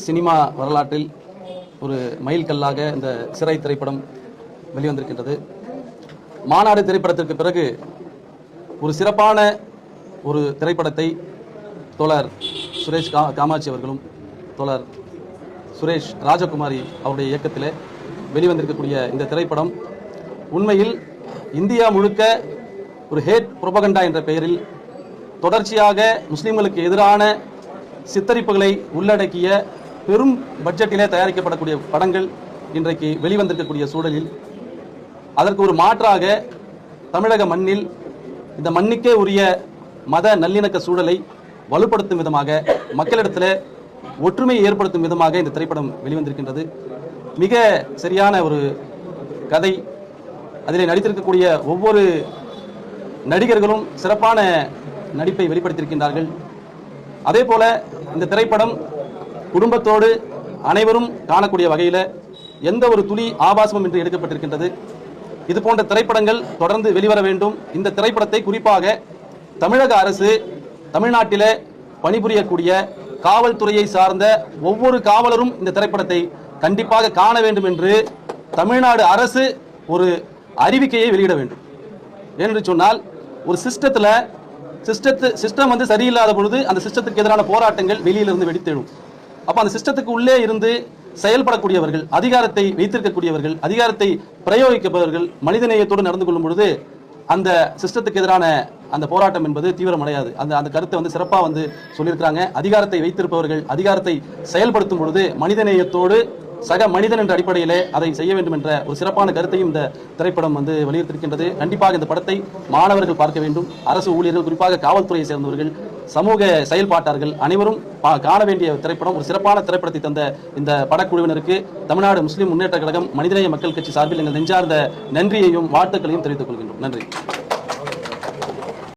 Cinema வரலாற்றில் ஒரு மைல்கல்லாக இந்த சிறை திரைப்படம் வெளிவந்திருக்கின்றது. மாநாடு திரைப்படத்திற்கு பிறகு ஒரு சிறப்பான ஒரு திரைப்படத்தை தோழர் சுரேஷ் காமாட்சி அவர்களும் தோழர் சுரேஷ் ராஜகுமாரி அவருடைய இயக்கத்தில் வெளிவந்திருக்கக்கூடிய இந்த திரைப்படம் உண்மையில் இந்தியா முழுக்க ஒரு ஹேட் புரோபகண்டா என்ற பெயரில் தொடர்ச்சியாக முஸ்லிம்களுக்கு எதிரான சித்தரிப்புகளை உள்ளடக்கிய பெரும் பட்ஜெட்டிலே தயாரிக்கப்படக்கூடிய படங்கள் இன்றைக்கு வெளிவந்திருக்கக்கூடிய சூழலில் அதற்கு ஒரு மாற்றாக தமிழக மண்ணில் இந்த மண்ணுக்கே உரிய மத நல்லிணக்க சூழலை வலுப்படுத்தும் விதமாக மக்களிடத்தில் ஒற்றுமையை ஏற்படுத்தும் விதமாக இந்த திரைப்படம் வெளிவந்திருக்கின்றது. மிக சரியான ஒரு கதை, அதில் நடித்திருக்கக்கூடிய ஒவ்வொரு நடிகர்களும் சிறப்பான நடிப்பை வெளிப்படுத்தியிருக்கின்றார்கள். அதே போல இந்த திரைப்படம் குடும்பத்தோடு அனைவரும் காணக்கூடிய வகையில் எந்த ஒரு துளி ஆபாசமும் இன்றி எடுக்கப்பட்டிருக்கின்றது. இது போன்ற திரைப்படங்கள் தொடர்ந்து வெளிவர வேண்டும். இந்த திரைப்படத்தை குறிப்பாக தமிழக அரசு தமிழ்நாட்டிலே பணிபுரியக்கூடிய காவல்துறையை சார்ந்த ஒவ்வொரு காவலரும் இந்த திரைப்படத்தை கண்டிப்பாக காண வேண்டும் என்று தமிழ்நாடு அரசு ஒரு அறிவிக்கையை வெளியிட வேண்டும். என்று சொன்னால் ஒரு சிஸ்டம் சரியில்லாத பொழுது அந்த சிஸ்டத்துக்கு எதிரான போராட்டங்கள் வெளியிலிருந்து வெடித்தெழும். அப்போ அந்த சிஸ்டத்துக்கு உள்ளே இருந்து செயல்படக்கூடியவர்கள், அதிகாரத்தை வைத்திருக்கக்கூடியவர்கள், அதிகாரத்தை பிரயோகிப்பவர்கள் மனிதநேயத்தோடு நடந்து கொள்ளும் பொழுது அந்த சிஸ்டத்துக்கு எதிரான அந்த போராட்டம் என்பது தீவிரமடையாது. அந்த கருத்தை சிறப்பாக சொல்லியிருக்கிறாங்க. அதிகாரத்தை வைத்திருப்பவர்கள் அதிகாரத்தை செயல்படுத்தும் பொழுது மனிதநேயத்தோடு சக மனிதன் என்ற அடிப்படையிலே அதை செய்ய வேண்டும் என்ற ஒரு சிறப்பான கருத்தையும் இந்த திரைப்படம் வலியுறுத்திருக்கின்றது. கண்டிப்பாக இந்த படத்தை மாணவர்கள் பார்க்க வேண்டும். அரசு ஊழியர்கள், குறிப்பாக காவல்துறையை சேர்ந்தவர்கள், சமூக செயல்பாட்டாளர்கள் அனைவரும் காண வேண்டிய திரைப்படம். ஒரு சிறப்பான திரைப்படத்தை தந்த இந்த படக்குழுவினருக்கு தமிழ்நாடு முஸ்லிம் முன்னேற்ற கழகம் மனிதநேய மக்கள் கட்சி சார்பில் எங்கள் நெஞ்சார்ந்த நன்றியையும் வாழ்த்துக்களையும் தெரிவித்துக் கொள்கின்றோம். நன்றி.